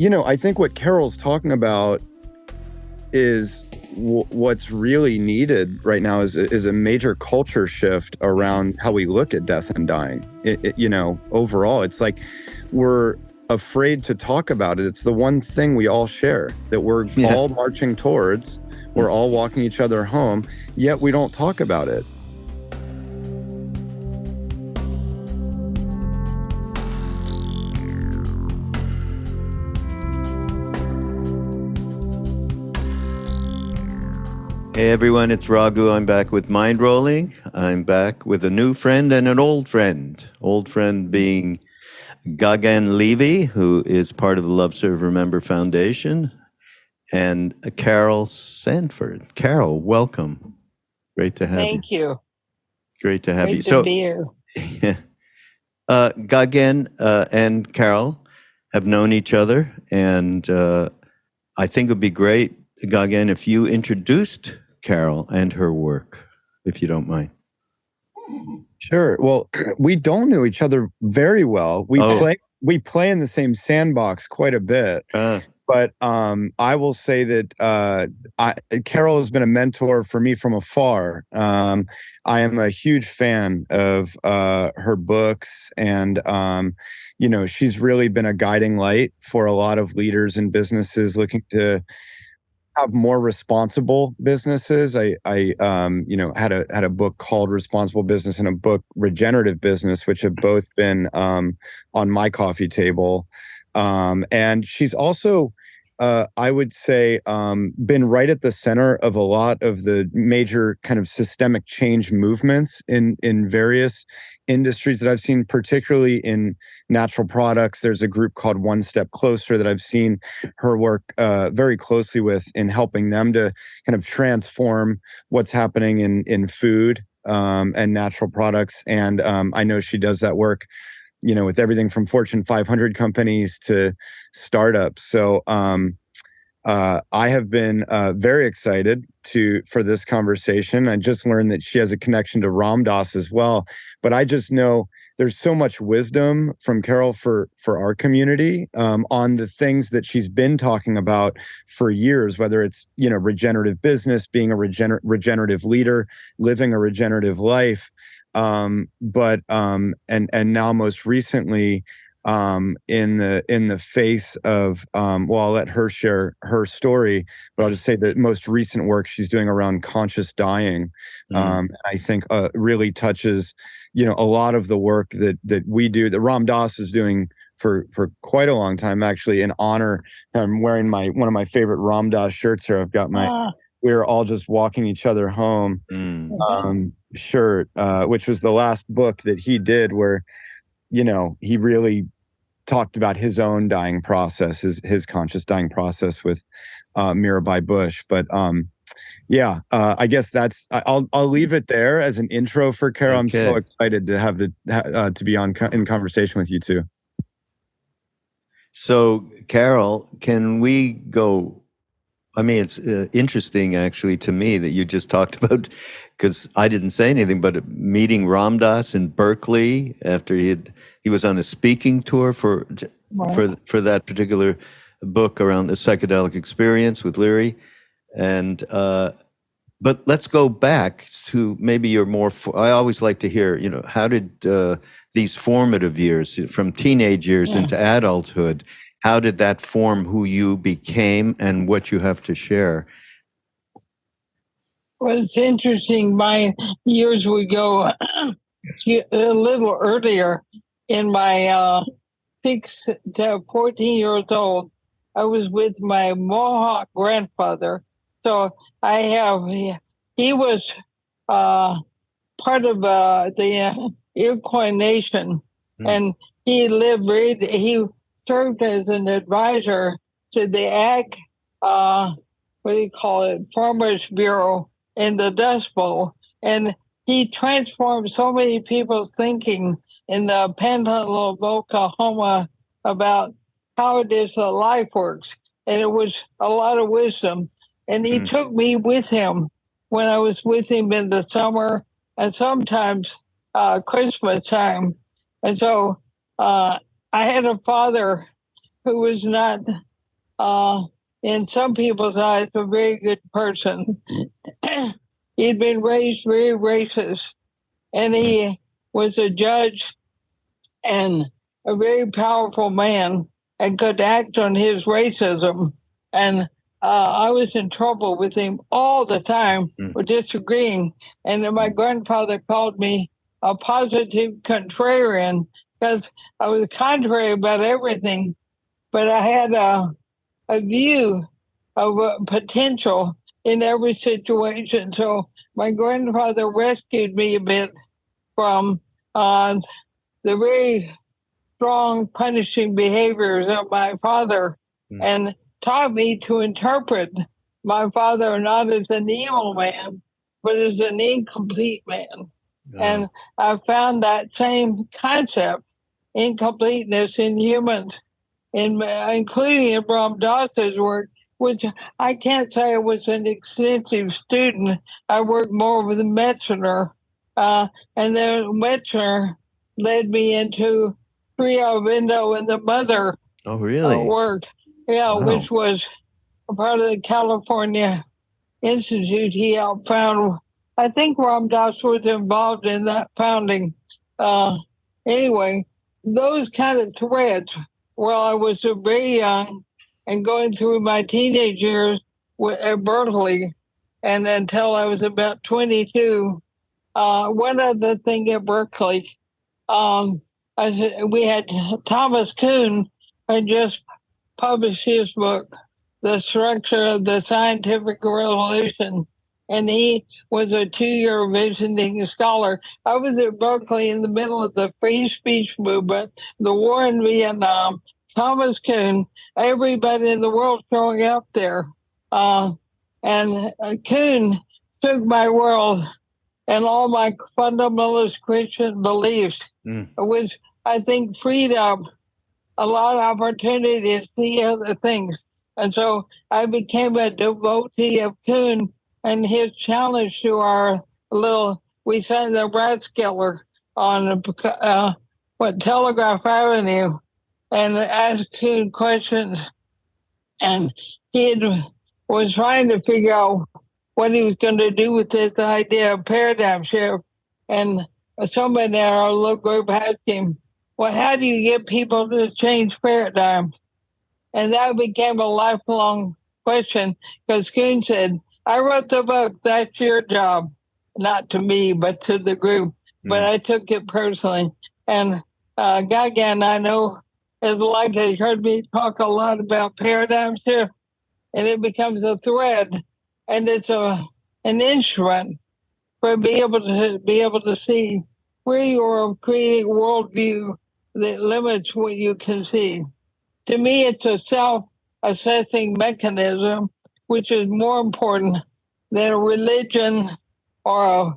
I think what Carol's talking about is what's really needed right now is a major culture shift around how we look at death and dying. Overall, it's like we're afraid to talk about it. It's the one thing we all share that we're all marching towards. We're all walking each other home, yet we don't talk about it. Hey everyone, it's Raghu. I'm back with Mindrolling. I'm back with a new friend and an old friend. Old friend being Gagan Levy, who is part of the Love Serve Remember Foundation, and Carol Sanford. Carol, welcome. Great to have you. Thank you. Great to have you. Great to be here. Gagan and Carol have known each other, and I think it would be great, Gagan, if you introduced Carol and her work, if you don't mind. Sure. Well, we don't know each other very well. We play in the same sandbox quite a bit. But I will say that Carol has been a mentor for me from afar. I am a huge fan of her books, and she's really been a guiding light for a lot of leaders and businesses looking to have more responsible businesses. I had a book called Responsible Business and a book Regenerative Business, which have both been on my coffee table. And she's also, I would say, been right at the center of a lot of the major kind of systemic change movements in various industries that I've seen, particularly in natural products. There's a group called One Step Closer that I've seen her work very closely with in helping them to kind of transform what's happening in food and natural products. And I know she does that work, with everything from Fortune 500 companies to startups. So I have been very excited for this conversation. I just learned that she has a connection to Ram Dass as well. But I just know there's so much wisdom from Carol for our community on the things that she's been talking about for years, whether it's, regenerative business, being a regenerative leader, living a regenerative life. But now most recently, in the face of, I'll let her share her story, but I'll just say that most recent work she's doing around conscious dying, I think really touches, a lot of the work that we do, that Ram Dass is doing for quite a long time, actually. In honor, I'm wearing one of my favorite Ram Dass shirts here. I've got my We're All Just Walking Each Other Home shirt, which was the last book that he did where, he really talked about his own dying process, his conscious dying process with Mirabai Bush. But I guess I'll leave it there as an intro for Carol. Okay. I'm so excited to have to be in conversation with you two. So, Carol, can we go? I mean, it's interesting, actually, to me that you just talked about, because I didn't say anything, but meeting Ram Dass in Berkeley after he was on a speaking tour for that particular book around the psychedelic experience with Leary, and but let's go back to maybe your more. I always like to hear, how did these formative years, from teenage years into adulthood, how did that form who you became and what you have to share? Well, it's interesting. My years would go a little earlier. In my 6 to 14 years old, I was with my Mohawk grandfather. So he was part of the Iroquois Nation, and he served as an advisor to the Ag, Farmers Bureau in the Dust Bowl. And he transformed so many people's thinking in the Panhandle of Oklahoma about how it is that life works. And it was a lot of wisdom. And he took me with him when I was with him in the summer and sometimes Christmas time. And so I had a father who was not in some people's eyes, a very good person. He'd been raised very racist, and he was a judge and a very powerful man and could act on his racism. And I was in trouble with him all the time for disagreeing. And then my grandfather called me a positive contrarian because I was contrary about everything, but I had a view of potential in every situation. So my grandfather rescued me a bit from the very strong punishing behaviors of my father and taught me to interpret my father not as an evil man, but as an incomplete man. And I found that same concept, incompleteness in humans, including in Ram Dass's work, which I can't say I was an extensive student. I worked more with Metzner, and then Metzner led me into Sri Aurobindo and the Mother work, which was a part of the California Institute. He helped found. I think Ram Dass was involved in that founding. Anyway, those kind of threads, while I was very young and going through my teenage years at Berkeley, and until I was about 22, one other thing at Berkeley, we had Thomas Kuhn had just published his book, The Structure of the Scientific Revolution, and he was a 2-year visiting scholar. I was at Berkeley in the middle of the free speech movement, the war in Vietnam, Thomas Kuhn, everybody in the world showing up there. And Kuhn took my world and all my fundamentalist Christian beliefs, which I think freed up a lot of opportunity to see other things. And so I became a devotee of Kuhn and his challenge to our we sat in the Rathskeller on Telegraph Avenue and asked Kuhn questions. And he was trying to figure out what he was going to do with this idea of paradigm shift. And somebody in our little group asked him, well, how do you get people to change paradigms? And that became a lifelong question because Kuhn said, I wrote the book, that's your job. Not to me, but to the group. But I took it personally. And Gagan, I know, is likely heard me talk a lot about paradigm shift, and it becomes a thread, and it's an instrument for be able to see where you are creating a worldview that limits what you can see. To me, it's a self-assessing mechanism, which is more important than a religion or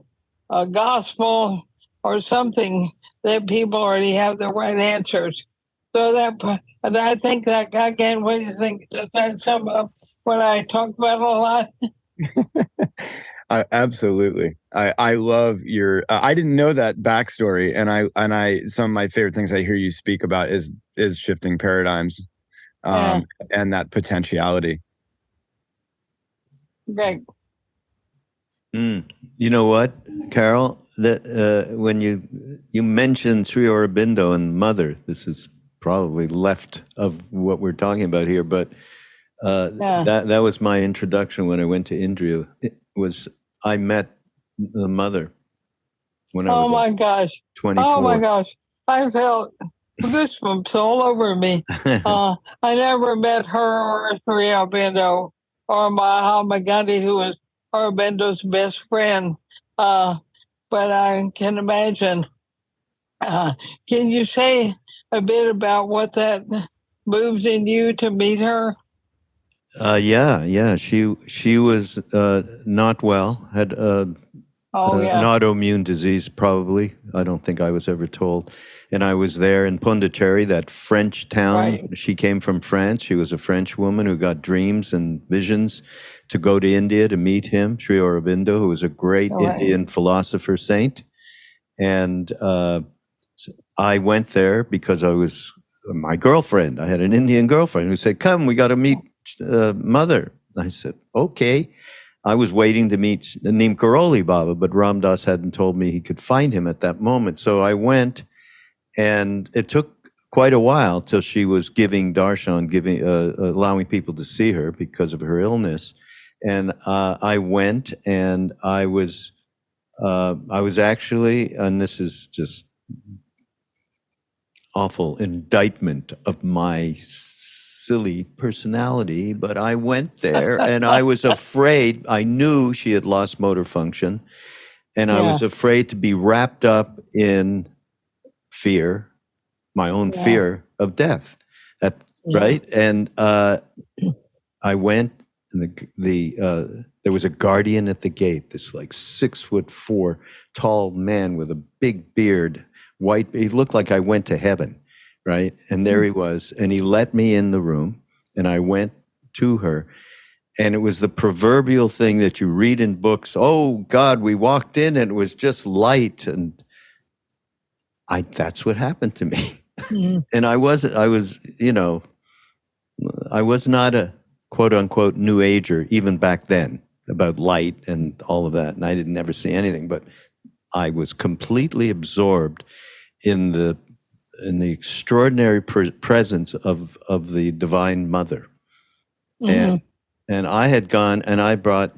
a gospel or something that people already have the right answers. So and I think that, again, what do you think? Does that sum up what I talked about a lot? Absolutely. I love your, I didn't know that backstory. And I, some of my favorite things I hear you speak about is shifting paradigms, and that potentiality. Right. You know what, Carol? That when you mentioned Sri Aurobindo and Mother, this is probably left of what we're talking about here, but that was my introduction when I went to India. I met the Mother when I was 24. Oh my gosh, I felt goosebumps all over me. I never met her or Sri Aurobindo or Mahatma Gandhi, who was Aurobindo's best friend. But I can imagine. Can you say a bit about what that moves in you to meet her? Yeah. She was not well, had an autoimmune disease, probably. I don't think I was ever told. And I was there in Pondicherry, that French town. Right. She came from France. She was a French woman who got dreams and visions to go to India to meet him, Sri Aurobindo, who was a great Indian philosopher saint. And I went there because I was my girlfriend. I had an Indian girlfriend who said, come, we got to meet mother. I said, okay. I was waiting to meet Neem Karoli Baba, but Ram Dass hadn't told me he could find him at that moment. So I went, and it took quite a while till she was giving darshan, allowing people to see her because of her illness. And I went, and I was actually, and this is just awful indictment of my silly personality, but I went there and I was afraid. I knew she had lost motor function, and I was afraid to be wrapped up in fear, my own fear of death. Right? And I went, and there was a guardian at the gate, this like 6'4" tall man with a big beard, white. He looked like I went to heaven, right? And there he was, and he let me in the room, and I went to her, and it was the proverbial thing that you read in books. Oh God, we walked in and it was just light, and that's what happened to me. And I was not a quote unquote new ager even back then about light and all of that, and I didn't never see anything, but I was completely absorbed in the extraordinary presence of the Divine Mother. And I had gone, and I brought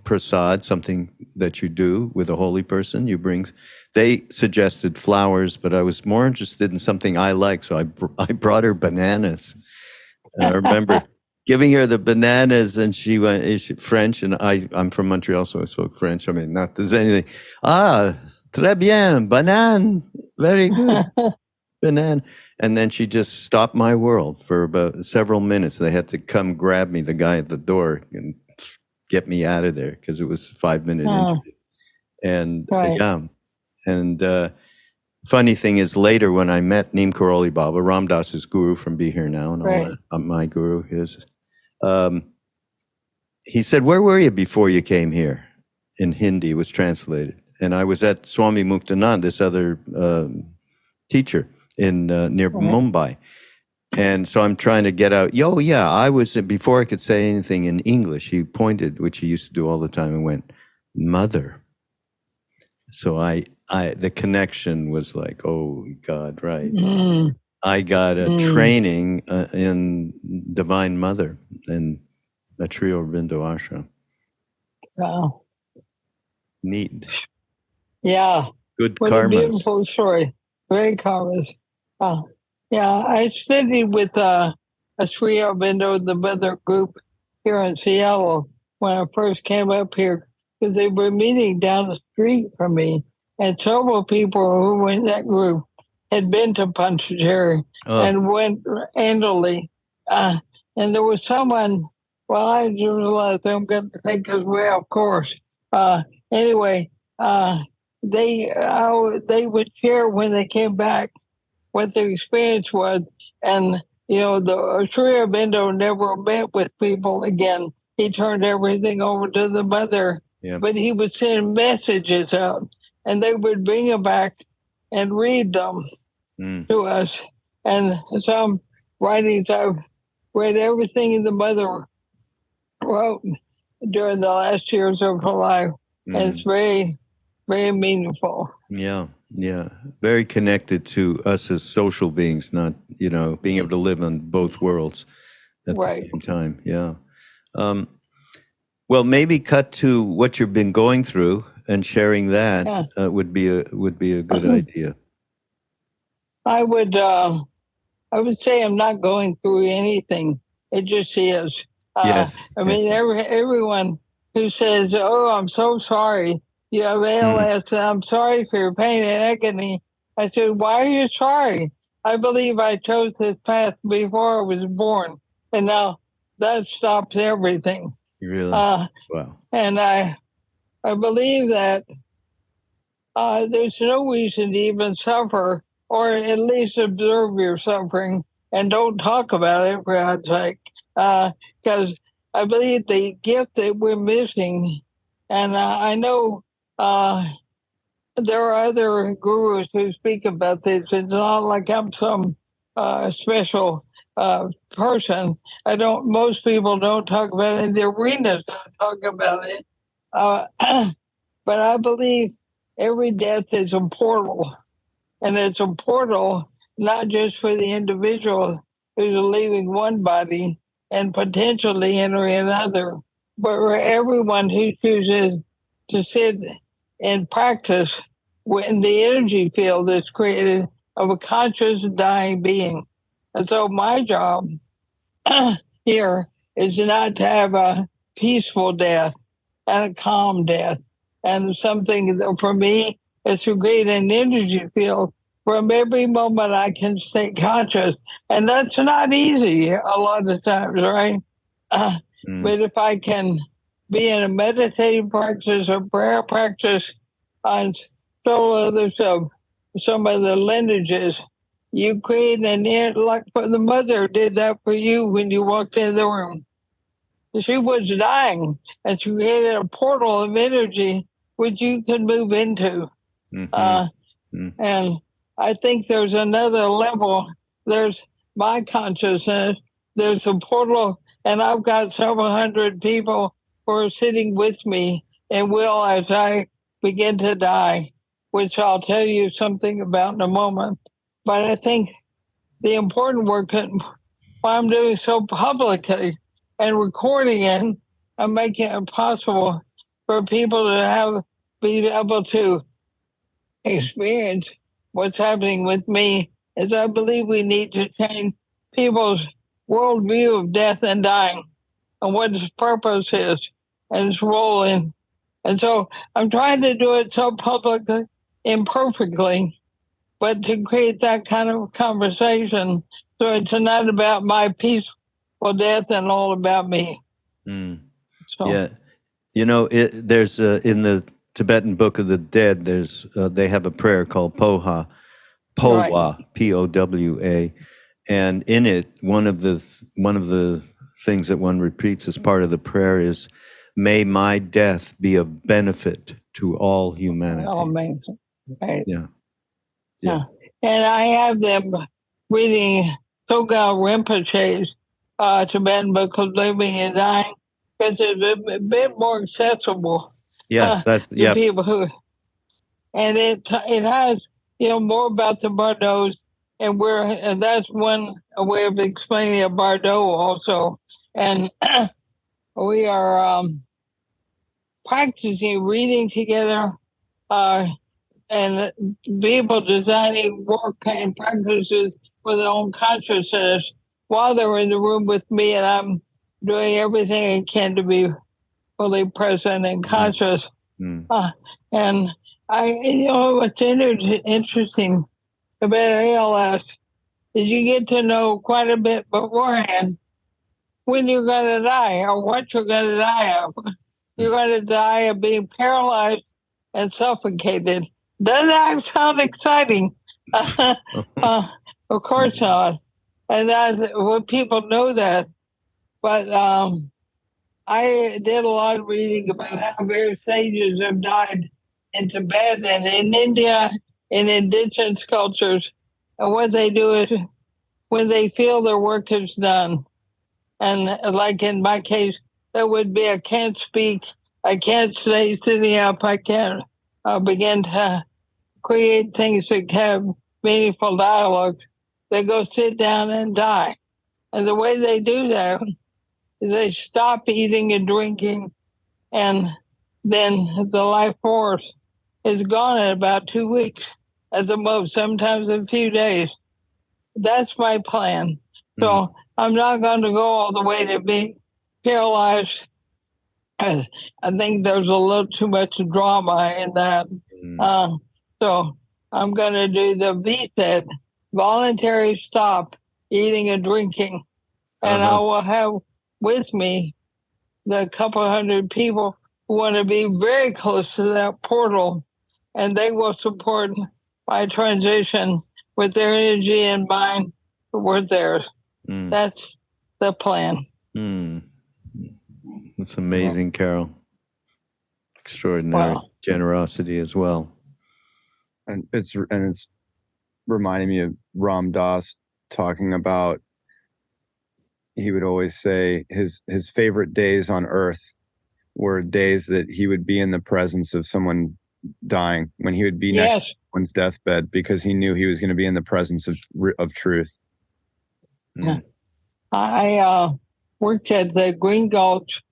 prasad, something that you do with a holy person. They suggested flowers, but I was more interested in something I like, so I brought her bananas. And I remember giving her the bananas, and she went French, and I'm from Montreal, so I spoke French. I mean, not there's anything. Très bien, banane, very good, banane. And then she just stopped my world for about several minutes. They had to come grab me, the guy at the door, and get me out of there because it was a 5-minute interview. And funny thing is, later when I met Neem Karoli Baba, Ram Dass's guru from Be Here Now, and all that, my guru, he said, "Where were you before you came here?" In Hindi, it was translated. And I was at Swami Muktanand, this other teacher in near Mumbai. And so I'm trying to get out. I was, before I could say anything in English, he pointed, which he used to do all the time, and went, "Mother." So the connection was like, oh God, right. I got a training in Divine Mother in the Sri Aurobindo Ashram. Wow. Neat. Yeah. Good what karmas. A beautiful story. Great karmas. I studied with a Sri Aurobindo, the Mother group here in Seattle when I first came up here, because they were meeting down the street from me. And several people who were in that group had been to Pondicherry and went annually. And there was someone, I just realized I'm going to take as well, of course. Anyway, they would share when they came back what their experience was. And, the Sri Aurobindo never met with people again. He turned everything over to the Mother, but he would send messages out, and they would bring them back and read them to us. And some writings, I've read everything the Mother wrote during the last years of her life. And it's very, very meaningful. Yeah. Very connected to us as social beings, not, being able to live on both worlds at the same time. Yeah. Well, maybe cut to what you've been going through and sharing that would be a good idea. I would say I'm not going through anything. It just is. Yes. I mean, everyone who says, "Oh, I'm so sorry you have ALS, I'm sorry for your pain and agony," I said, "Why are you sorry? I believe I chose this path before I was born, and now that stops everything." Really? Wow. And I believe that there's no reason to even suffer, or at least observe your suffering and don't talk about it, for God's sake. Because I believe the gift that we're missing, and I know there are other gurus who speak about this. It's not like I'm some special person. Most people don't talk about it. In the arenas don't talk about it. But I believe every death is a portal. And it's a portal not just for the individual who's leaving one body and potentially entering another, but for everyone who chooses to sit and practice in the energy field that's created of a conscious dying being. And so my job here is not to have a peaceful death and a calm death. And something that for me is to create an energy field from every moment I can stay conscious. And that's not easy a lot of times, right? But if I can be in a meditative practice or prayer practice on several others of some of the lineages, you create an air like the mother did that for you when you walked in the room. She was dying, and she created a portal of energy which you can move into. And I think there's another level. There's my consciousness. There's a portal, and I've got several hundred people who are sitting with me and will as I begin to die, which I'll tell you something about in a moment. But I think the important work that I'm doing so publicly and recording it and making it possible for people to be able to experience what's happening with me is I believe we need to change people's worldview of death and dying and what its purpose is and its role in. And so I'm trying to do it so publicly, imperfectly, but to create that kind of conversation so it's not about my peaceful death and all about me. So. Yeah. There's in the Tibetan Book of the Dead, they have a prayer called Powa, right. P-O-W-A, and in it, one of the things that one repeats as part of the prayer is, "May my death be of benefit to all humanity." Oh, amazing. Right. Yeah. And I have them reading Sogal Rinpoche's Tibetan Book of Living and Dying because it's a bit more accessible. Yes, that's to people who, and it has more about the Bardos, and that's one way of explaining a Bardo also, and we are practicing reading together, and people designing work and practices for their own consciousness while they're in the room with me, and I'm doing everything I can to be fully present and conscious. And what's interesting about ALS is you get to know quite a bit beforehand when you're going to die or what you're going to die of. You're going to die of being paralyzed and suffocated. Doesn't that sound exciting? Of course not. And people know that. But I did a lot of reading about how various sages have died in Tibet and in India, in indigenous cultures. And what they do is when they feel their work is done, and like in my case, that would be I can't speak, I can't stay sitting up, I can't begin to create things that have meaningful dialogue. They go sit down and die. And the way they do that is they stop eating and drinking, and then the life force is gone in about 2 weeks at the most, sometimes a few days. That's my plan. So I'm not going to go all the way to being paralyzed. I think there's a little too much drama in that. So I'm going to do the VSED, voluntary stop eating and drinking. And I will have with me the couple hundred people who want to be very close to that portal, and they will support my transition with their energy and mind toward theirs. That's the plan. That's amazing, Carol. Extraordinary generosity as well. And it's reminding me of Ram Dass talking about he would always say his favorite days on earth were days that he would be in the presence of someone dying, when he would be next to someone's deathbed, because he knew he was going to be in the presence of truth. Mm. I worked at the Green Gulch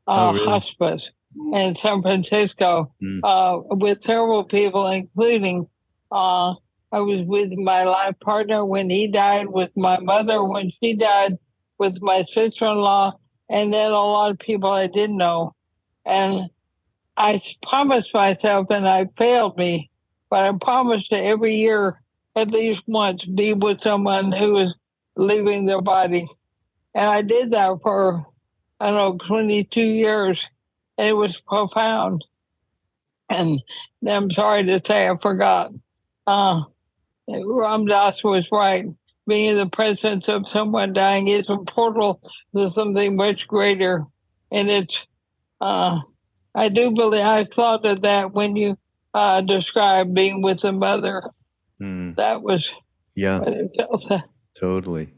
Hospice in San Francisco with several people, including I was with my life partner when he died, with my mother when she died, with my sister-in-law, and then a lot of people I didn't know. And I promised myself, and I failed me, but I promised to every year, at least once, be with someone who was leaving their body. And I did that for, 22 years, and it was profound. And I'm sorry to say I forgot. Ram Dass was right. Being in the presence of someone dying is a portal to something much greater. And it's, I do believe, I thought of that when you described being with a mother. That was what it felt like. Totally.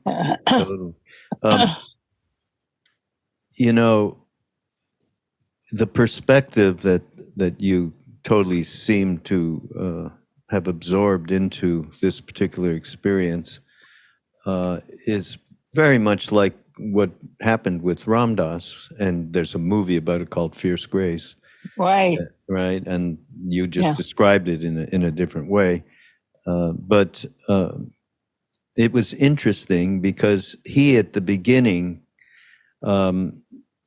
The perspective that you totally seem to have absorbed into this particular experience is very much like what happened with Ram Dass, and there's a movie about it called Fierce Grace. Right. Right, and you just described it in a different way. But it was interesting because he, at the beginning,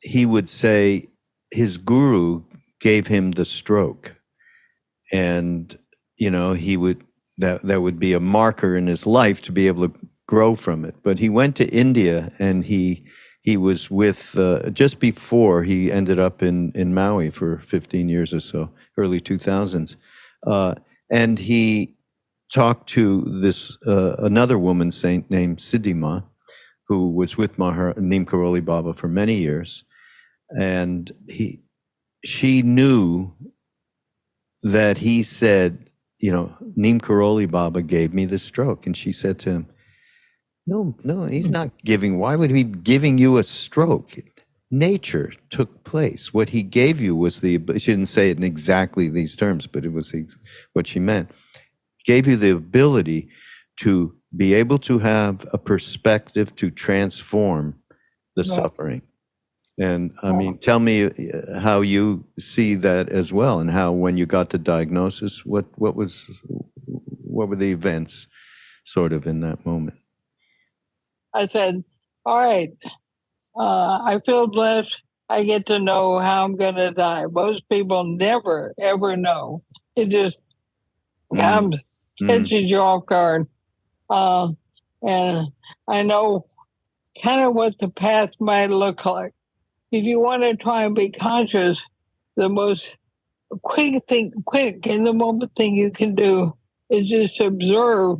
he would say his guru gave him the stroke, and he would that would be a marker in his life to be able to grow from it. But he went to India, and he was with just before he ended up in Maui for 15 years or so, early 2000s, and he talked to this another woman saint named Siddhima, who was with Neem Karoli Baba for many years, and she knew that he said, Neem Karoli Baba gave me the stroke, and she said to him, No, he's not giving. Why would he be giving you a stroke? Nature took place. What he gave you was she didn't say it in exactly these terms, but it was what she meant. He gave you the ability to be able to have a perspective to transform the suffering. And I mean, tell me how you see that as well, and how, when you got the diagnosis, what were the events sort of in that moment? I said, all right, I feel blessed. I get to know how I'm going to die. Most people never, ever know. It just comes, catches you off guard. And I know kind of what the path might look like. If you want to try and be conscious, the most quick in the moment thing you can do is just observe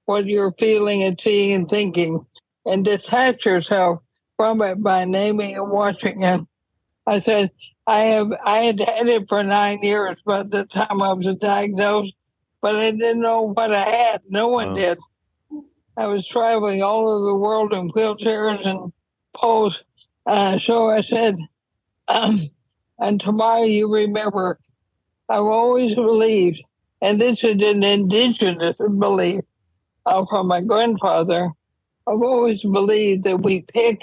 what you're feeling and seeing and thinking, and detach yourself from it by naming and watching it. I said, I had had it for 9 years by the time I was diagnosed, but I didn't know what I had. No one did. I was traveling all over the world in wheelchairs and poles. So I said, and tomorrow you remember, I've always believed, and this is an indigenous belief from my grandfather, I've always believed that we pick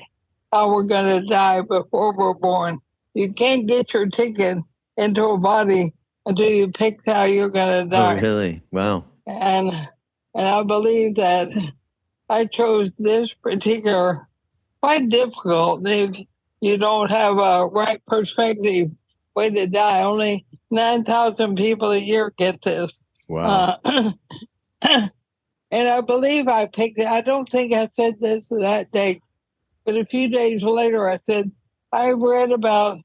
how we're going to die before we're born. You can't get your ticket into a body until you pick how you're going to die. Oh, really? Wow. And I believe that I chose this particular, quite difficult if you don't have a right perspective, way to die. Only 9,000 people a year get this. Wow. And I believe I picked it. I don't think I said this that day, but a few days later I said, I read about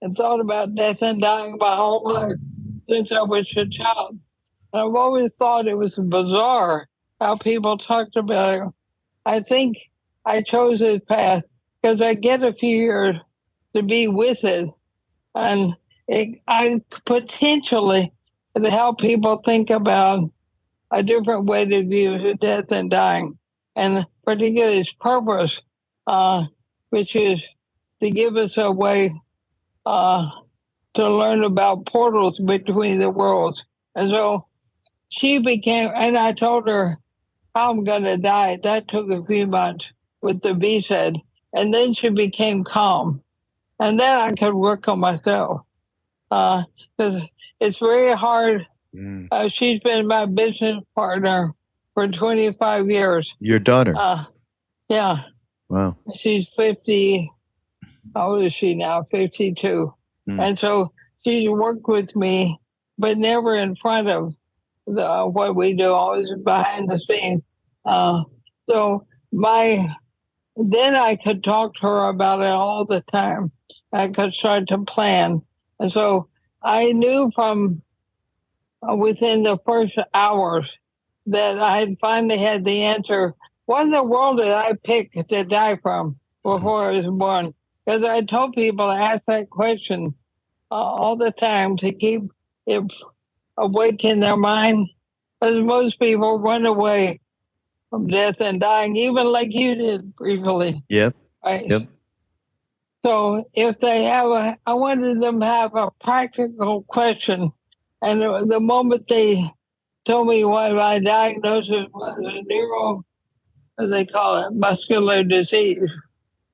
and thought about death and dying my whole life since I was a child. And I've always thought it was bizarre how people talked about it. I think I chose this path because I get a few years to be with it. And I potentially can help people think about a different way to view death and dying, and particularly its purpose. which is to give us a way to learn about portals between the worlds. And so she became, and I told her how I'm going to die. That took a few months with the B-said. And then she became calm. And then I could work on myself. Because it's very hard. She's been my business partner for 25 years. Your daughter? Yeah. Wow. She's 50. How old is she now? 52. And so she's worked with me, but never in front of what we do, always behind the scenes. So then I could talk to her about it all the time. I could start to plan. And so I knew from within the first hours that I had finally had the answer. What in the world did I pick to die from before I was born? Because I told people to ask that question all the time to keep it awake in their mind. Because most people run away from death and dying, even like you did briefly. Yep. Right? Yep. So if they have I wanted them to have a practical question. And the moment they told me what my diagnosis was, they call it muscular disease,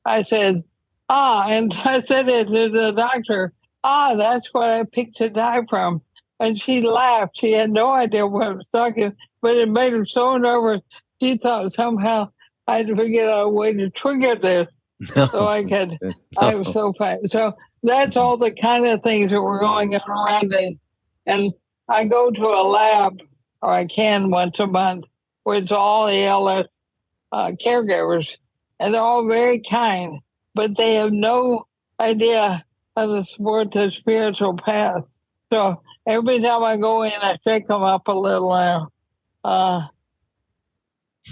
I said, and I said it to the doctor, that's what I picked to die from. And she laughed. She had no idea what I was talking, but it made her so nervous. She thought somehow I'd figure out a way to trigger this. No. So I could, no. I was so fast. So that's all the kind of things that were going on around me. And I go to a lab, or I can once a month, where it's all ALS caregivers, and they're all very kind, but they have no idea how to support the spiritual path. So every time I go in, I shake them up a little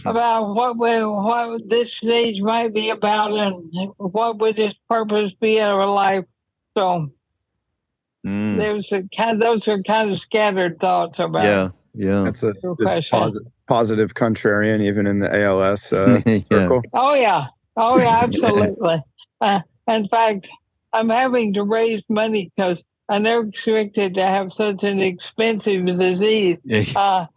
about what this stage might be about and what would its purpose be in our life. So those are kind of scattered thoughts about. Yeah. That's a positive contrarian, even in the ALS circle. Oh yeah, absolutely. In fact, I'm having to raise money because I never expected to have such an expensive disease. I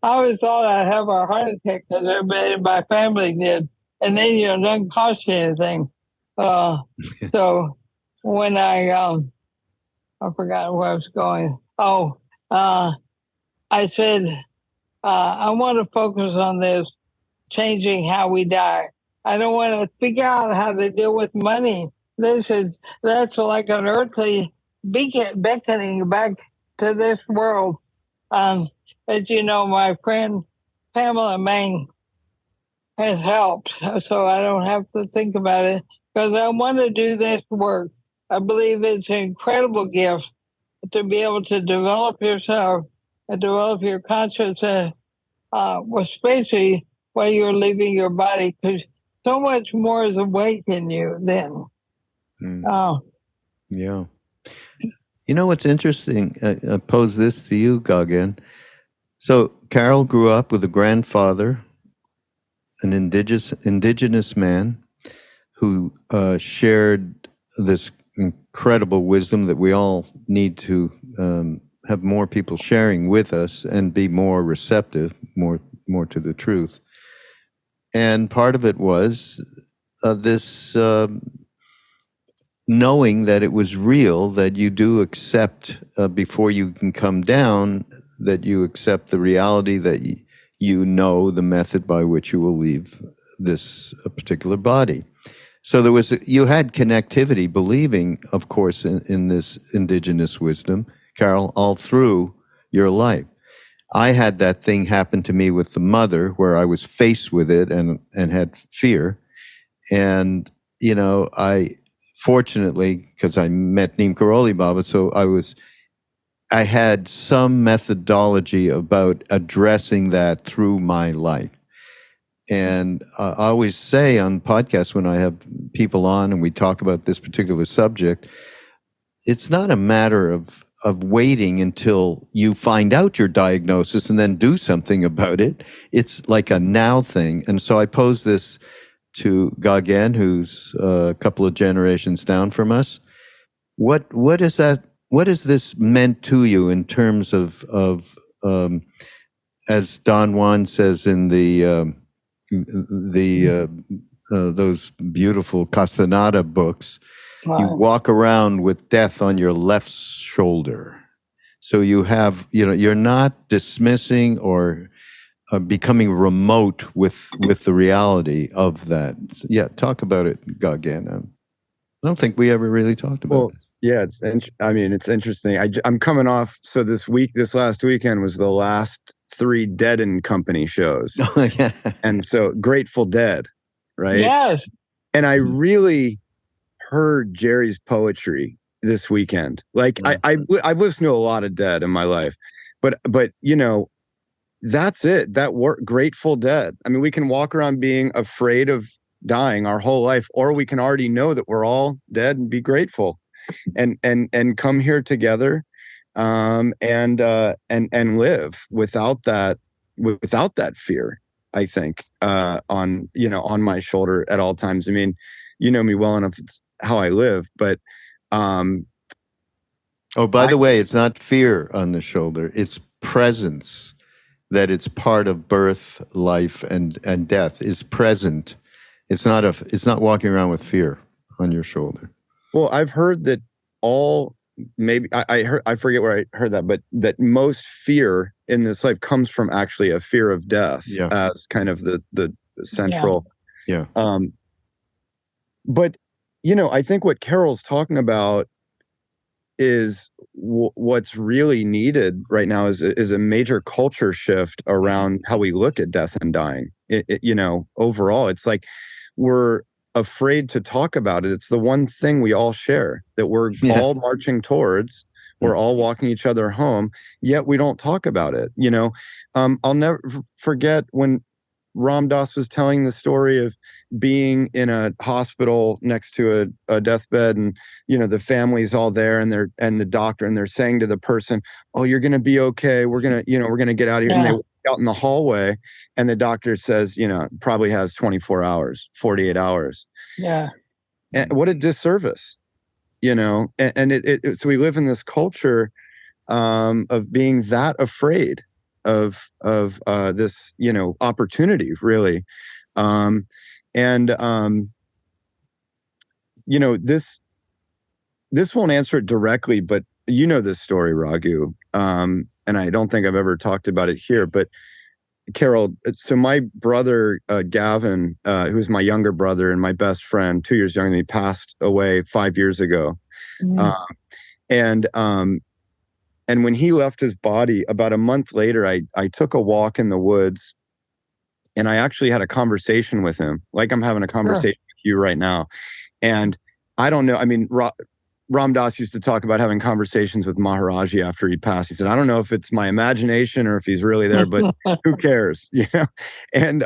always thought I'd have a heart attack because everybody in my family did, and then it doesn't cost you anything. So when I forgot where I was going. I said I want to focus on this, changing how we die. I don't want to figure out how to deal with money. That's like an earthly beckoning back to this world. As you know, my friend Pamela Mang has helped, so I don't have to think about it because I want to do this work. I believe it's an incredible gift to be able to develop yourself and develop your consciousness, especially while you're leaving your body, because so much more is awake in you then. Yeah. You know what's interesting? I pose this to you, Gagan. So Carol grew up with a grandfather, an indigenous man who shared this incredible wisdom that we all need to have more people sharing with us and be more receptive, more to the truth. And part of it was this knowing that it was real, that you do accept before you can come down, that you accept the reality that you know the method by which you will leave this particular body. So you had connectivity, believing, of course, in this indigenous wisdom, Carol, all through your life. I had that thing happen to me with the mother, where I was faced with it and had fear. And, I fortunately, because I met Neem Karoli Baba, so I had some methodology about addressing that through my life. And I always say on podcasts when I have people on and we talk about this particular subject, it's not a matter of waiting until you find out your diagnosis and then do something about it. It's like a now thing. And so I pose this to Gagan, who's a couple of generations down from us. What is that? What has this meant to you in terms of as Don Juan says in those beautiful Castaneda books, you walk around with death on your left shoulder. So you have, you're not dismissing or becoming remote with the reality of that. Yeah, talk about it, Gagan. I don't think we ever really talked about this. Yeah, it's interesting. I'm coming off. So this last weekend was the last 3 Dead and Company shows. Oh, yeah. And so Grateful Dead, right? Yes. And I really heard Jerry's poetry this weekend. Like I've listened to a lot of Dead in my life, but that's it. That word, Grateful Dead. I mean, we can walk around being afraid of dying our whole life, or we can already know that we're all dead and be grateful, and come here together, and live without that fear. I think on my shoulder at all times. I mean, you know me well enough. It's how I live, but by the way, it's not fear on the shoulder. It's presence. That it's part of birth, life, and death is present. It's not walking around with fear on your shoulder. Well, I've heard that I forget where I heard that, but that most fear in this life comes from actually a fear of death as kind of the central. Yeah. But I think what Carol's talking about is what's really needed right now is a major culture shift around how we look at death and dying. Overall, it's like we're afraid to talk about it. It's the one thing we all share that we're all marching towards. We're all walking each other home, yet we don't talk about it. I'll never forget when Ram Dass was telling the story of being in a hospital next to a deathbed, and the family's all there, and the doctor, and they're saying to the person, "Oh, you're going to be okay. We're gonna get out of here." And they walk out in the hallway, and the doctor says, probably has 24 hours, 48 hours. Yeah. And what a disservice, and so we live in this culture of being that afraid of this opportunity, really. This won't answer it directly, but this story, Raghu, and I don't think I've ever talked about it here, but Carol, so my brother Gavin, who's my younger brother and my best friend, 2 years younger than me, passed away 5 years ago. And when he left his body, about a month later, I took a walk in the woods, and I actually had a conversation with him, like I'm having a conversation with you right now. And I don't know, I mean, Ram Dass used to talk about having conversations with Maharaji after he passed. He said, I don't know if it's my imagination or if he's really there, but who cares? And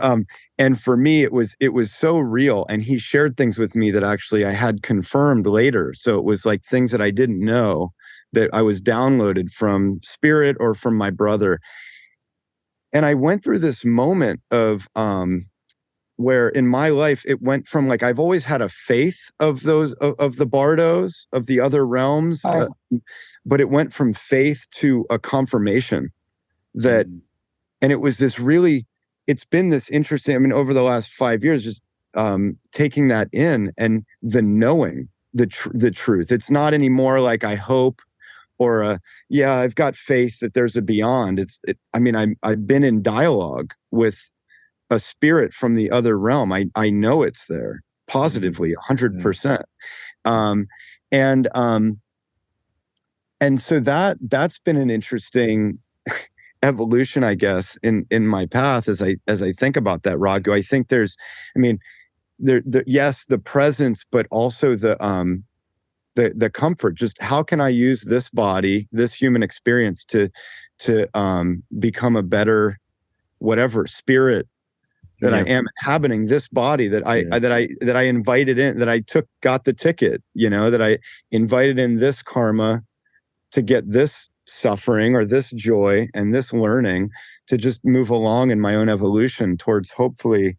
for me, it was so real. And he shared things with me that actually I had confirmed later. So it was like things that I didn't know, that I was downloaded from spirit or from my brother. And I went through this moment of where in my life it went from, like, I've always had a faith of those of the bardos, of the other realms, but it went from faith to a confirmation that, and it was this really, it's been this interesting, I mean, over the last 5 years, just taking that in and the knowing the truth. It's not anymore like I hope, or I've got faith that there's a beyond. I've been in dialogue with a spirit from the other realm. I know it's there positively, 100%. And so that's been an interesting evolution, I guess, in my path as I think about that, Raghu. I think there's, yes, the presence, but also the comfort. Just how can I use this body, this human experience to become a better whatever spirit that I am inhabiting, this body that I invited in, that I got the ticket, that I invited in this karma to get this suffering or this joy and this learning to just move along in my own evolution towards hopefully,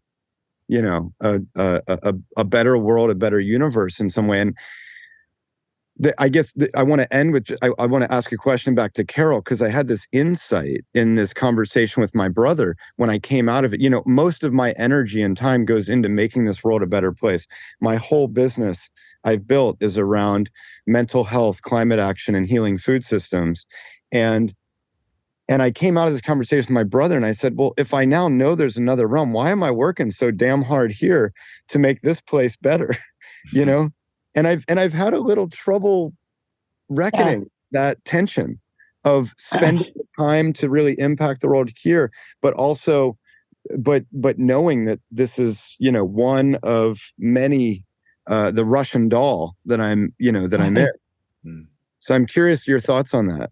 a better world, a better universe in some way. And I guess I want to end with, I want to ask a question back to Carol, because I had this insight in this conversation with my brother when I came out of it. Most of my energy and time goes into making this world a better place. My whole business I've built is around mental health, climate action, and healing food systems. And I came out of this conversation with my brother and I said, well, if I now know there's another realm, why am I working so damn hard here to make this place better? And I've had a little trouble reckoning that tension of spending the time to really impact the world here, but also, but knowing that this is, one of many, the Russian doll that I'm in. So I'm curious your thoughts on that.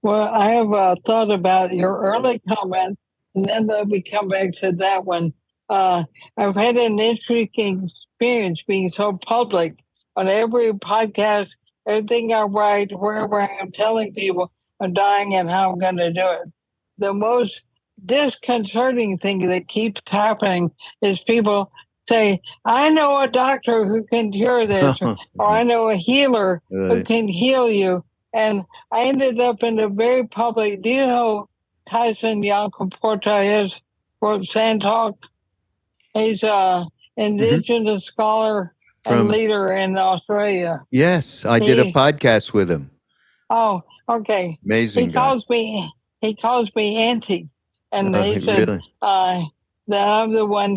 Well, I have thought about your early comment, and then let me come back to that one. I've had an interesting experience being so public on every podcast, everything I write, wherever I am telling people I'm dying and how I'm going to do it. The most disconcerting thing that keeps happening is people say, I know a doctor who can cure this, or I know a healer who can heal you. And I ended up in a very public, do you know Tyson Yunkaporta is from Sandtalk? He's an Indigenous scholar and leader in Australia. Yes, I did a podcast with him. Oh, okay. Amazing guy. He calls me Auntie. And he said that I'm the one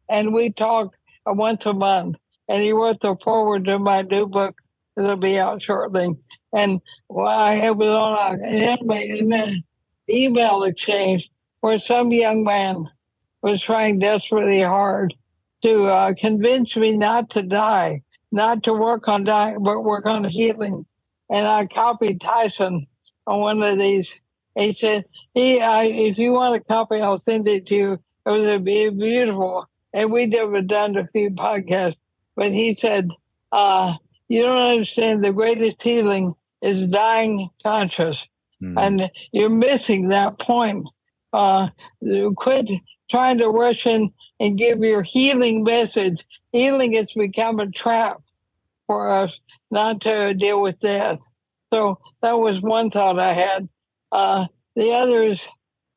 and we talk once a month. And he wrote the foreword to my new book that'll be out shortly. And I was on an email exchange where some young man was trying desperately hard to convince me not to die, not to work on dying, but work on healing. And I copied Tyson on one of these. He said, if you want a copy, I'll send it to you. It was beautiful. And we'd never done a few podcasts. But he said, you don't understand, the greatest healing is dying conscious. And you're missing that point. Quit trying to rush in and give your healing message. Healing has become a trap for us not to deal with death. So that was one thought I had. The other is,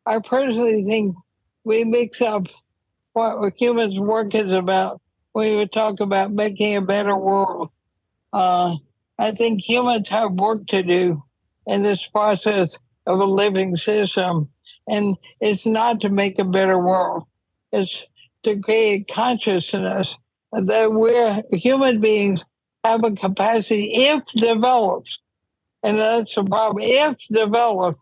I personally think we mix up what humans' work is about when we talk about making a better world. I think humans have work to do in this process of a living system. And it's not to make a better world. It's to create consciousness that human beings have a capacity, if developed, and that's the problem, if developed,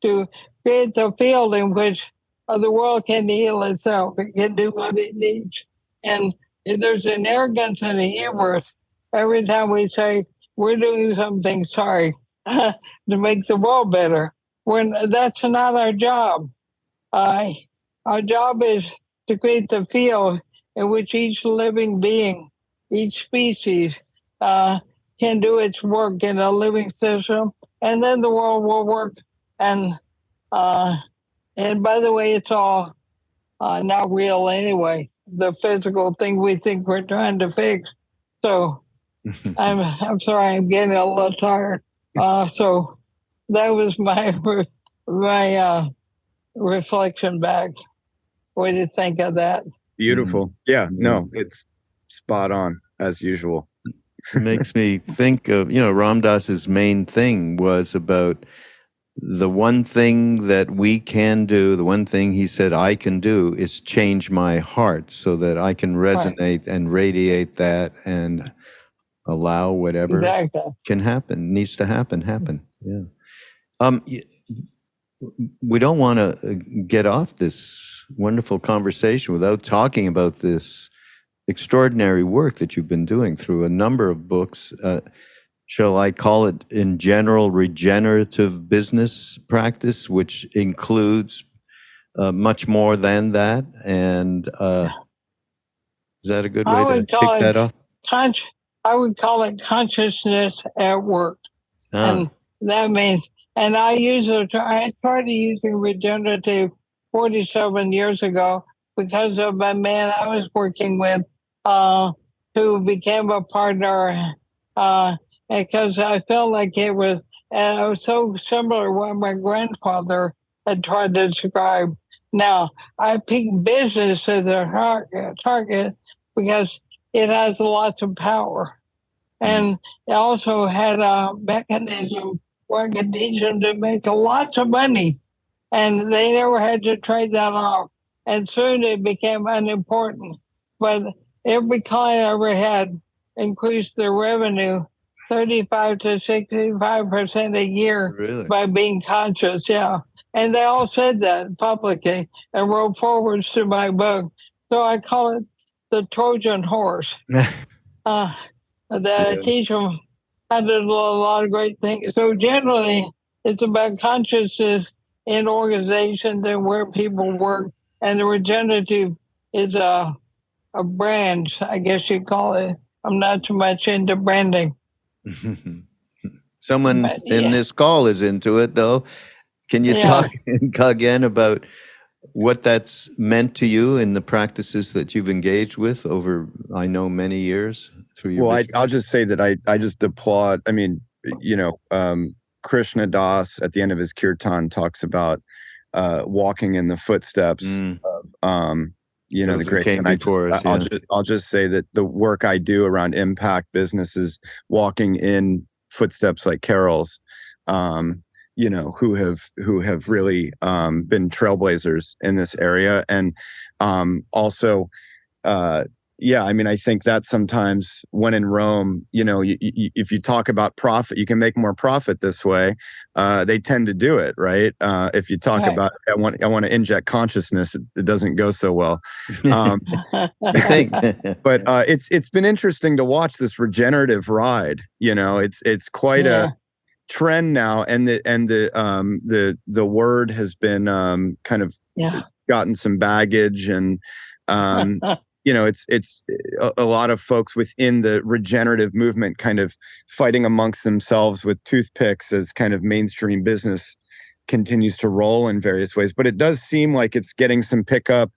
to create the field in which the world can heal itself. It can do what it needs. And there's an arrogance and a hubris every time we say, we're doing something, to make the world better, when that's not our job. Our job is to create the field in which each living being, each species, can do its work in a living system, and then the world will work. And by the way, it's all not real anyway, the physical thing we think we're trying to fix. So I'm sorry, I'm getting a little tired. So that was my reflection back. What do you think of that? Beautiful. Yeah, no, it's spot on as usual. It makes me think of, Ram Dass's main thing was about the one thing that we can do, the one thing he said I can do is change my heart so that I can resonate and radiate that and allow whatever can happen, needs to happen. Yeah. We don't want to get off this wonderful conversation without talking about this extraordinary work that you've been doing through a number of books. Shall I call it, in general, regenerative business practice, which includes much more than that? And is that a good way to kick that off? I would call it consciousness at work. And that means, and I started using regenerative 47 years ago because of a man I was working with who became a partner because I felt like it was so similar to what my grandfather had tried to describe. Now, I picked business as a target because it has lots of power. And it also had a mechanism where it could teach them to make lots of money. And they never had to trade that off. And soon it became unimportant. But every client I ever had increased their revenue 35 to 65% a year by being conscious. Yeah. And they all said that publicly and wrote forwards to my book. So I call it the Trojan horse. That I teach them how to do a lot of great things. So generally, it's about consciousness in organizations and where people work. And the regenerative is a brand, I guess you'd call it. I'm not too much into branding. Someone in this call is into it, though. Can you talk, Gagan, about what that's meant to you in the practices that you've engaged with over, I know, many years through your Well, I'll just say that I just applaud. I mean, Krishna Das at the end of his kirtan talks about walking in the footsteps of the great. Came before us. I'll just say that the work I do around impact business is walking in footsteps like Carol's, who have really been trailblazers in this area, and also. I mean, I think that sometimes when in Rome, if you talk about profit, you can make more profit this way. They tend to do it, right? If you talk about, I want to inject consciousness, it doesn't go so well. I think, but it's been interesting to watch this regenerative ride. It's quite a trend now, and the word has been kind of gotten some baggage and. It's a lot of folks within the regenerative movement kind of fighting amongst themselves with toothpicks as kind of mainstream business continues to roll in various ways. But it does seem like it's getting some pickup.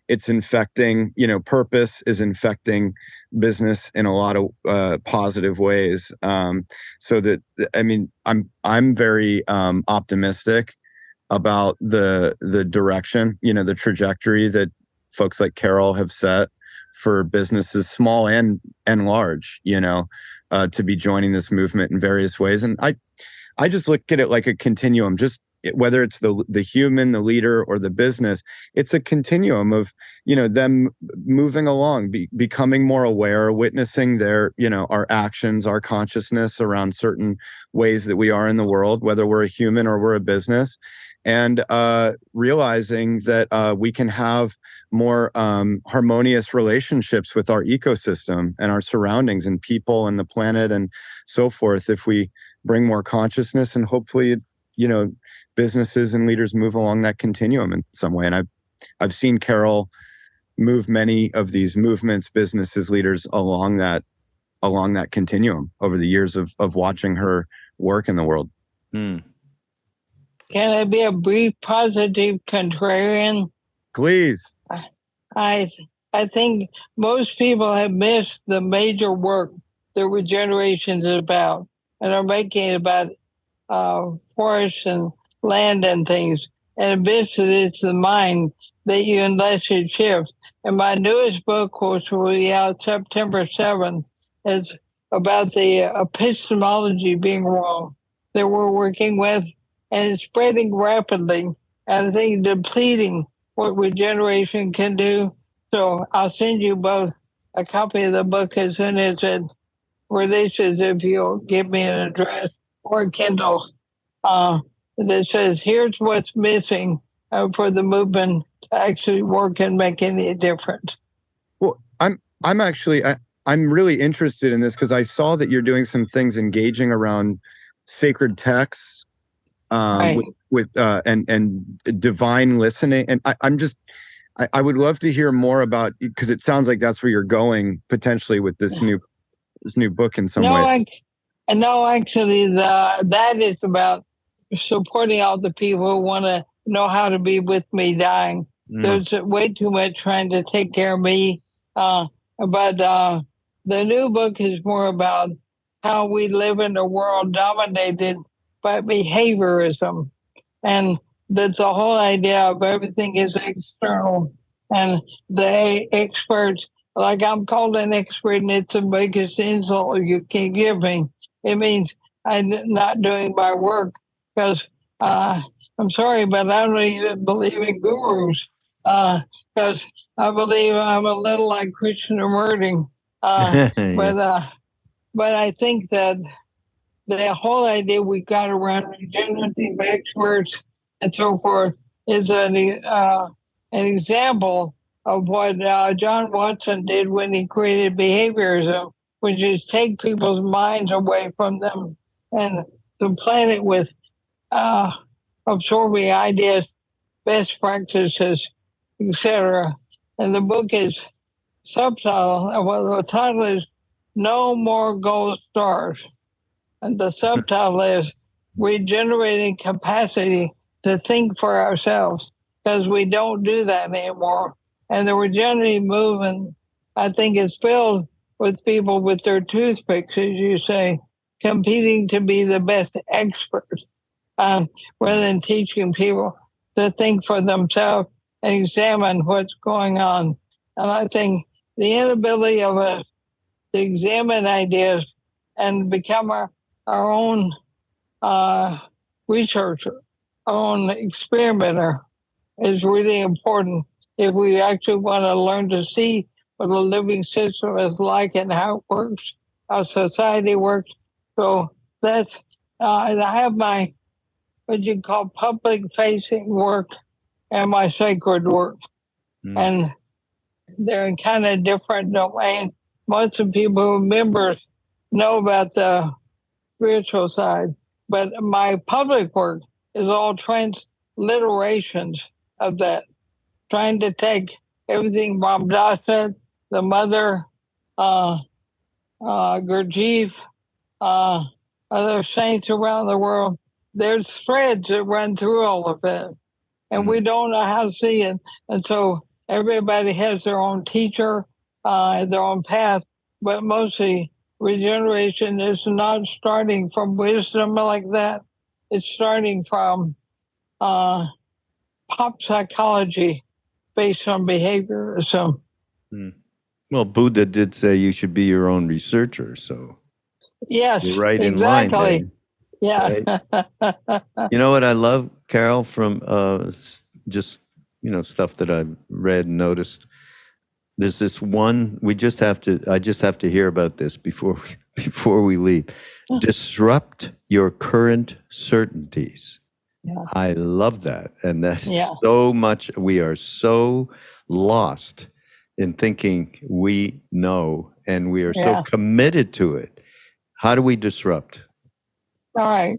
It's infecting, purpose is infecting business in a lot of positive ways. So that, I mean, I'm very optimistic about the direction, the trajectory that folks like Carol have set for businesses small and large, to be joining this movement in various ways. And I just look at it like a continuum, just whether it's the human, the leader, or the business, it's a continuum of, them moving along, becoming more aware, witnessing their, our actions, our consciousness around certain ways that we are in the world, whether we're a human or we're a business, and realizing that we can have more harmonious relationships with our ecosystem and our surroundings and people and the planet and so forth if we bring more consciousness, and hopefully, businesses and leaders move along that continuum in some way. And I've seen Carol move many of these movements, businesses, leaders along that continuum over the years of watching her work in the world. Can I be a brief positive contrarian? Please. I think most people have missed the major work that regeneration is about, and are making it about forests and land and things. And it's the mind that unless it shifts. And my newest book, which will be out September 7th, is about the epistemology being wrong that we're working with, and it's spreading rapidly, and I think depleting what regeneration can do. So I'll send you both a copy of the book as soon as it releases, if you'll give me an address or a Kindle that says, here's what's missing for the movement to actually work and make any difference. Well, I'm actually, I'm really interested in this because I saw that you're doing some things engaging around sacred texts, Right. with and divine listening, and I would love to hear more about, because it sounds like that's where you're going potentially with this new book in some way. No, actually, that is about supporting all the people who want to know how to be with me dying. There's way too much trying to take care of me. But the new book is more about how we live in a world dominated by behaviorism. And that's the whole idea of everything is external. And the experts, like I'm called an expert, and it's the biggest insult you can give me. It means I'm not doing my work because I'm sorry, but I don't even believe in gurus because I believe I'm a little like Krishnamurti. But I think that the whole idea we got around regenerative experts and so forth is an example of what John Watson did when he created behaviorism, which is take people's minds away from them and supplant it with absorbing ideas, best practices, etc. And the book is subtitle. Well, the title is "No More Gold Stars." And the subtitle is Regenerating Capacity to Think for Ourselves, because we don't do that anymore. And the regenerative movement, I think, is filled with people with their toothpicks, as you say, competing to be the best experts, rather than teaching people to think for themselves and examine what's going on. And I think the inability of us to examine ideas and become our own researcher, our own experimenter is really important if we actually want to learn to see what a living system is like and how it works, how society works. So that's, I have my, what you call public facing work and my sacred work. And they're in kind of different domains. Most of the people who are members know about the spiritual side, but my public work is all transliterations of that, trying to take everything Ram Dass said, the mother, Gurdjieff, other saints around the world. There's threads that run through all of it, and we don't know how to see it. And so everybody has their own teacher, their own path, but mostly regeneration is not starting from wisdom like that. It's starting from pop psychology based on behaviorism. Well, Buddha did say you should be your own researcher, so yes, you're right exactly. in line. Yeah. Right? You know what I love, Carol, from just stuff that I've read and noticed. There's this one I just have to hear about this before we leave. Disrupt your current certainties. Yeah. I love that. And that's so much. We are so lost in thinking we know, and we are so committed to it. How do we disrupt? All right.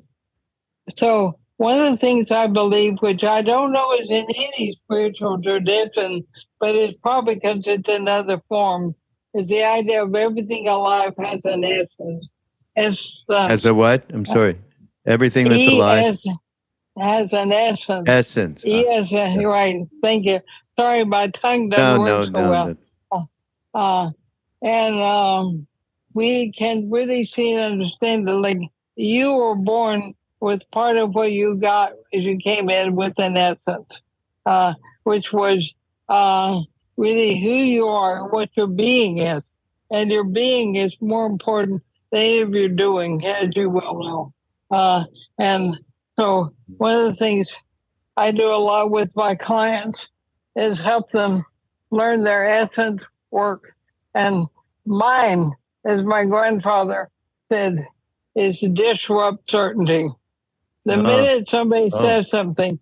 So one of the things I believe, which I don't know is in any spiritual tradition, but it's probably because it's another form, is the idea of everything alive has an essence. As a what? I'm sorry. Everything that's alive has an essence. Essence. Yes, you're right. Thank you. Sorry, my tongue doesn't work so well. And we can really see and understand that, like, you were born with part of what you got as you came in with an essence, which was really who you are and what your being is. And your being is more important than any of your doing, as you well know. And so one of the things I do a lot with my clients is help them learn their essence work. And mine, as my grandfather said, is disrupt certainty. The minute somebody says something,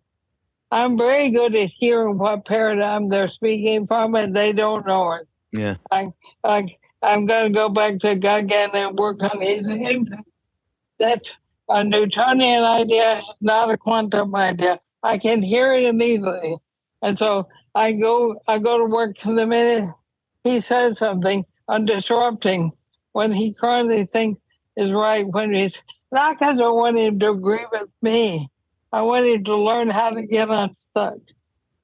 I'm very good at hearing what paradigm they're speaking from, and they don't know it. Yeah. I'm going to go back to Gagan and work on his impact. That's a Newtonian idea, not a quantum idea. I can hear it immediately. And so I go to work the minute he says something on disrupting when he currently thinks is right, when he's not because I want him to agree with me. I want him to learn how to get unstuck.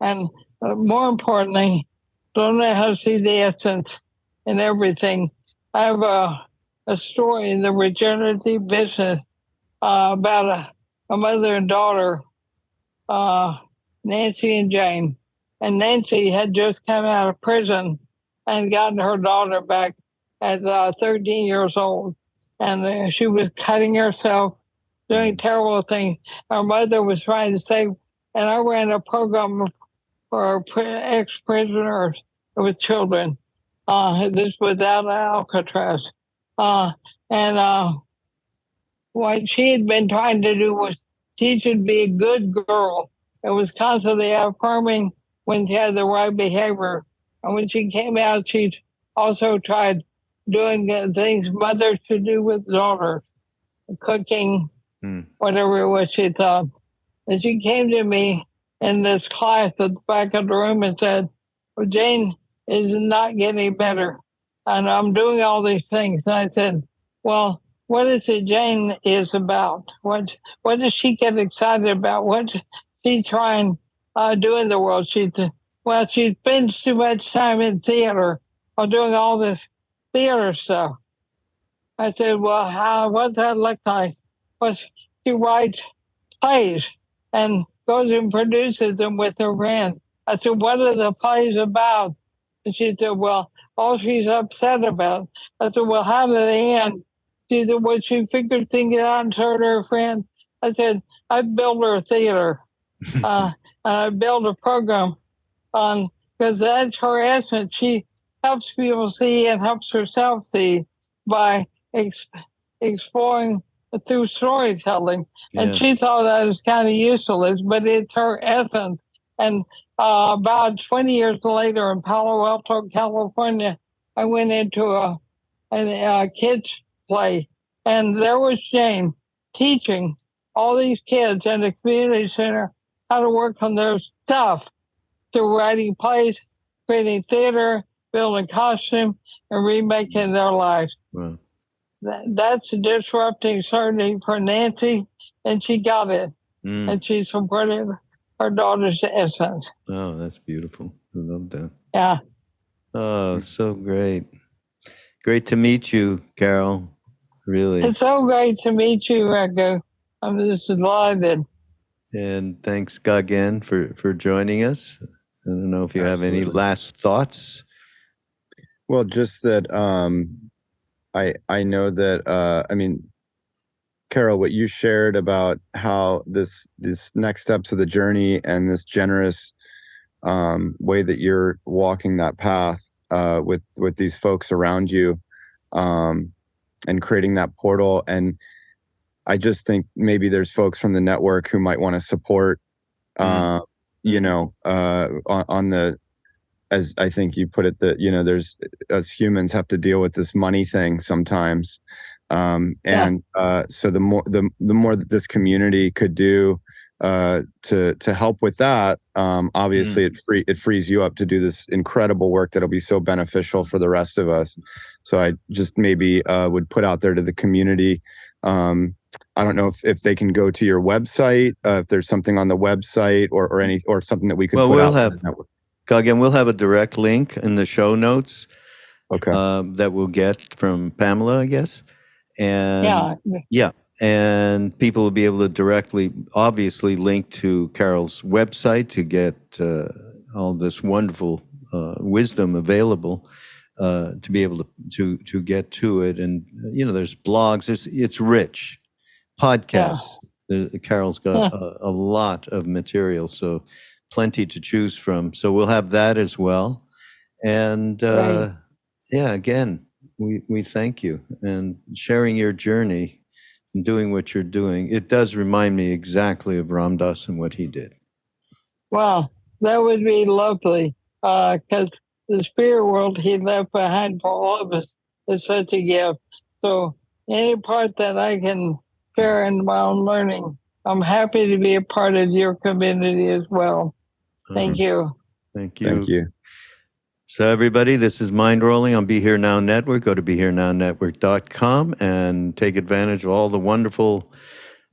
And more importantly, don't know how to see the essence in everything. I have a story in the regenerative business about a mother and daughter, Nancy and Jane. And Nancy had just come out of prison and gotten her daughter back at 13 years old. And she was cutting herself, doing terrible things. Her mother was trying to save, and I ran a program for ex-prisoners with children. This was out of Alcatraz. And what she had been trying to do was teach her to be a good girl. It was constantly affirming when she had the right behavior. And when she came out, she also tried doing things mothers should do with daughters, cooking, whatever it was she thought. And she came to me in this class at the back of the room and said, well, Jane is not getting better. And I'm doing all these things. And I said, well, what is it Jane is about? What does she get excited about? What does she try and do in the world? She spends too much time in theater or doing all this theater stuff. I said, well, what's that look like? Well, she writes plays and goes and produces them with her friends. I said, what are the plays about? And she said, well, all she's upset about. I said, well, how did they end? She said, well, she figured things out and told her friend. I said, I built her a theater. And I built a program on, because that's her essence. She helps people see and helps herself see by exploring through storytelling. Yeah. And she thought that was kind of useless, but it's her essence. And about 20 years later in Palo Alto, California, I went into a kids' play, and there was Jane teaching all these kids in the community center how to work on their stuff through writing plays, creating theater, building costume, and remaking their lives. Wow. That's disrupting certainty for Nancy, and she got it. And she supported her daughter's essence. Oh, that's beautiful. I love that. Yeah. Oh, so great. Great to meet you, Carol. Really. It's so great to meet you, Raghu. I'm just delighted. And thanks, Gagan, for joining us. I don't know if you have any last thoughts. Well, just that I know that I mean, Carol, what you shared about how this next steps of the journey and this generous way that you're walking that path with these folks around you, and creating that portal. And I just think maybe there's folks from the network who might want to support, you know, on the, as I think you put it, that, you know, there's, us humans have to deal with this money thing sometimes. So the more that this community could do to help with that, obviously it frees you up to do this incredible work that'll be so beneficial for the rest of us. So I just maybe would put out there to the community. I don't know if they can go to your website, if there's something on the website or something that we could put out. Gagan, we'll have a direct link in the show notes. Okay. That we'll get from Pamela, I guess. And and people will be able to directly, obviously, link to Carol's website to get all this wonderful wisdom available to be able to get to it. And you know, there's blogs. It's rich. Podcasts. Carol's got a lot of material, so plenty to choose from. So we'll have that as well. And again, we thank you and sharing your journey and doing what you're doing. It does remind me exactly of Ram Dass and what he did. Well, that would be lovely, because the spirit world he left behind for all of us is such a gift. So any part that I can share in my own learning, I'm happy to be a part of your community as well. Thank you. Thank you. Thank you. So everybody, this is Mindrolling on Be Here Now Network. Go to BeHereNowNetwork.com and take advantage of all the wonderful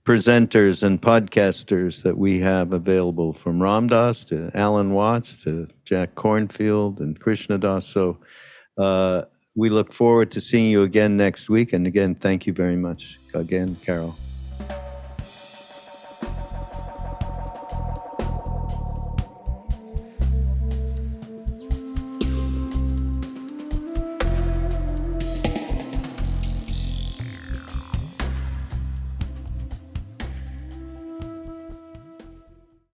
presenters and podcasters that we have available, from Ram Dass to Alan Watts to Jack Cornfield and Krishna Das. So we look forward to seeing you again next week. And again, thank you very much, Gagan, Carol.